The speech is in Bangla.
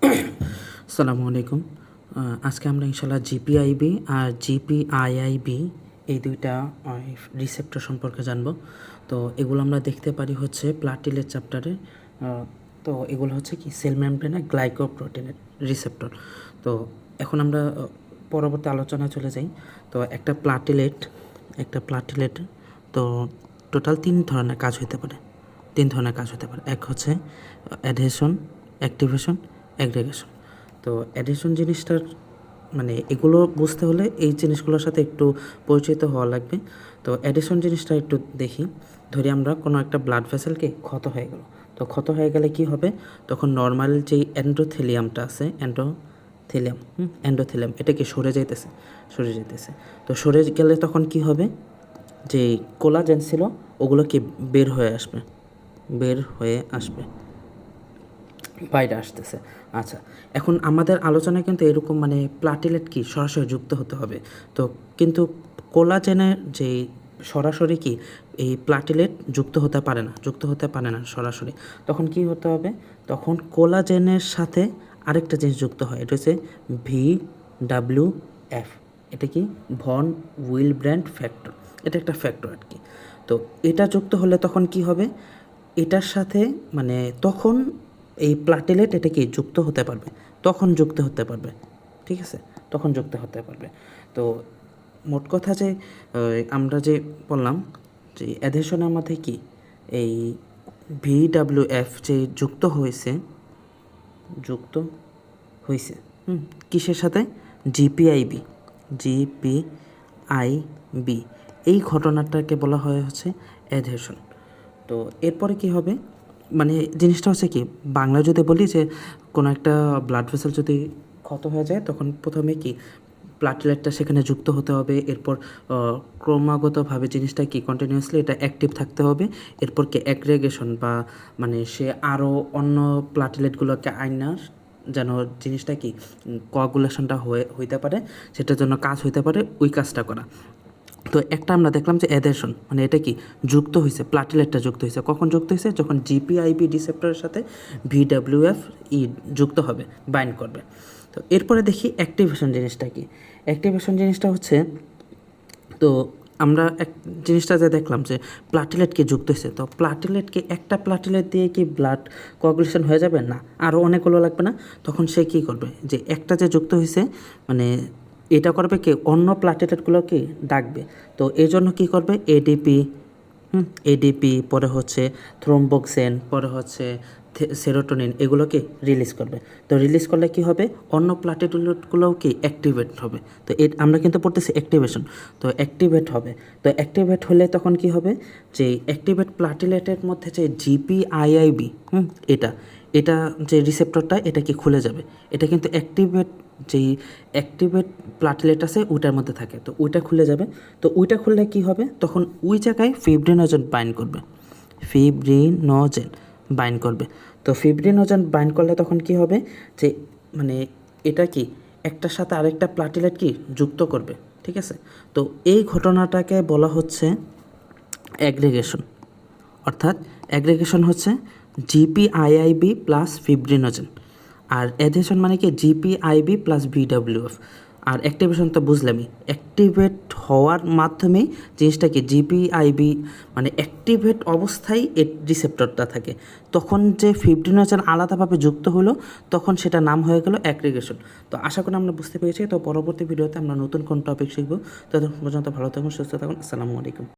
আসসালামু আলাইকুম। আজকে আমরা ইনশাল্লাহ জিপিআইবি আর জিপিআইআইবি এই দুইটা রিসেপ্টর সম্পর্কে জানব। তো এগুলো আমরা দেখতে পারি হচ্ছে প্লাটিলেট চ্যাপ্টারে। তো এগুলো হচ্ছে কি সেল মেমব্রেনের গ্লাইকোপ্রোটিনের রিসেপ্টর। তো এখন আমরা পরবর্তী আলোচনায় চলে যাই। তো একটা প্লাটিলেট তো টোটাল তিন ধরনের কাজ হতে পারে। এক হচ্ছে অ্যাডহেশন, অ্যাক্টিভেশন, অ্যাগ্রিগেশন। তো অ্যাডহেশন জিনিসটার মানে এগুলো বুঝতে হলে এই জিনিসগুলোর সাথে একটু পরিচিত হওয়া লাগবে। তো অ্যাডহেশন জিনিসটা একটু দেখি। ধরি আমরা কোনো একটা ব্লাড ভেসেলকে ক্ষত হয়ে গেল, তো ক্ষত হয়ে গেলে কি হবে, তখন নর্মাল যেই এন্ডোথেলিয়ামটা আছে, এন্ডোথেলিয়াম এটাকে সরে যাইতেছে। তো সরে গেলে তখন কি হবে, যে কোলাজেন ছিল ওগুলো কি বের হয়ে আসবে, বাইরে আসতেছে। আচ্ছা, এখন আমাদের আলোচনায় কিন্তু এরকম মানে প্লাটিলেট কি সরাসরি যুক্ত হতে হবে। তো কিন্তু কোলাজেনের যে সরাসরি কি এই প্লাটিলেট যুক্ত হতে পারে না সরাসরি। তখন কি হতে হবে, তখন কোলাজেনের সাথে আরেকটা জিনিস যুক্ত হয়, এটা হচ্ছে VWF। এটা কি ভন উইলব্র্যান্ড ফ্যাক্টর, এটা একটা ফ্যাক্টর আর কি। তো এটা যুক্ত হলে তখন কি হবে, এটার সাথে মানে তখন এই প্লাটিলেট এটা কি যুক্ত হতে পারবে, ঠিক আছে, তখন যুক্ত হতে পারবে। তো মোট কথা যে আমরা যে বললাম যে অ্যাডহেশনের মধ্যে কি এই VWF যে যুক্ত হয়েছে কিসের সাথে, জিপিআইবি এই ঘটনাটাকে বলা হয় হচ্ছে অ্যাডহেশন। তো এরপরে কি হবে, মানে জিনিসটা হচ্ছে কি, বাংলা যদি বলি যে কোনো একটা ব্লাড ভেসেল যদি ক্ষত হয়ে যায়, তখন প্রথমে কি প্লাটিলেটটা সেখানে যুক্ত হতে হবে। এরপর ক্রমাগতভাবে জিনিসটা কি কন্টিনিউয়াসলি এটা অ্যাক্টিভ থাকতে হবে। এরপর কি অ্যাগ্রেগেশন বা মানে সে আরও অন্য প্লাটিলেটগুলোকে আইনার যেন জিনিসটা কি কোয়াগুলেশনটা হইতে পারে, সেটার জন্য কাজ হইতে পারে, ওই কাজটা করা। তো একটা আমরা দেখলাম যে অ্যাডহেশন মানে এটা কি যুক্ত হয়েছে, প্লাটিলেটটা যুক্ত হয়েছে। কখন যুক্ত হয়েছে, যখন জিপিআইবি রিসেপ্টরের সাথে VWF যুক্ত হবে, বাইন্ড করবে। তো এরপরে দেখি অ্যাক্টিভেশন জিনিসটা কি। অ্যাক্টিভেশন জিনিসটা হচ্ছে, তো আমরা এক জিনিসটা যে দেখলাম যে প্লাটিলেটকে যুক্ত হয়েছে, তো প্লাটিলেটকে একটা প্লাটিলেট দিয়ে কি ব্লাড কোয়াগুলেশন হয়ে যাবে না, আরও অনেকগুলো লাগবে না। তখন সে কী করবে, যে একটা যে যুক্ত হয়েছে মানে এটা করবে কি অন্য প্লাটিলেটগুলোকে ডাকবে। তো এই জন্য কী করবে, এডিপি পরে হচ্ছে থ্রোম্বোক্সেন, পরে হচ্ছে সেরোটোনিন, এগুলোকে রিলিজ করবে। তো রিলিজ করলে কি হবে, অন্য প্লাটিলেটগুলোও কি অ্যাক্টিভেট হবে। তো আমরা কিন্তু পড়তেছি অ্যাক্টিভেশন। তো অ্যাক্টিভেট হবে, তো অ্যাক্টিভেট হলে তখন কি হবে, যে অ্যাক্টিভেট প্লাটিলেটের মধ্যে যে জিপিআইআইবি এটা যে রিসেপ্টরটা এটা কি খুলে যাবে। এটা কিন্তু অ্যাক্টিভেট প্লাটিলেট আছে ওইটার মধ্যে থাকে, তো ওইটা খুলে যাবে। তো ওইটা খুললে কি হবে, তখন ওই জায়গায় ফিব্রিনোজেন বাইন্ড করবে। তো ফিব্রিনোজেন বাইন্ড করলে তখন কি হবে, যে মানে এটা কি একটার সাথে আরেকটা প্লাটিলেট কি যুক্ত করবে, ঠিক আছে। তো এই ঘটনাটাকে বলা হচ্ছে অ্যাগ্রিগেশন। অর্থাৎ অ্যাগ্রিগেশন হচ্ছে জিপিআইআইবি প্লাস ফিব্রিনোজেন, আর অ্যাডহেশন মানে কি জিপিআইবি প্লাস VWF। আর অ্যাক্টিভেশন তো বুঝলামই, অ্যাক্টিভেট হওয়ার মাধ্যমেই জিনিসটা কি জিপিআইবি মানে অ্যাক্টিভেট অবস্থায় এর রিসেপ্টরটা থাকে। তখন যে ফিব্রিনোজেন আলাদাভাবে যুক্ত হলো, তখন সেটা নাম হয়ে গেল অ্যাগ্রিগেশন। তো আশা করি আমরা বুঝতে পেরেছি। তো পরবর্তী ভিডিওতে আমরা নতুন কোন টপিক শিখবো। ততক্ষণ পর্যন্ত ভালো থাকুন, সুস্থ থাকুন। আসসালামু আলাইকুম।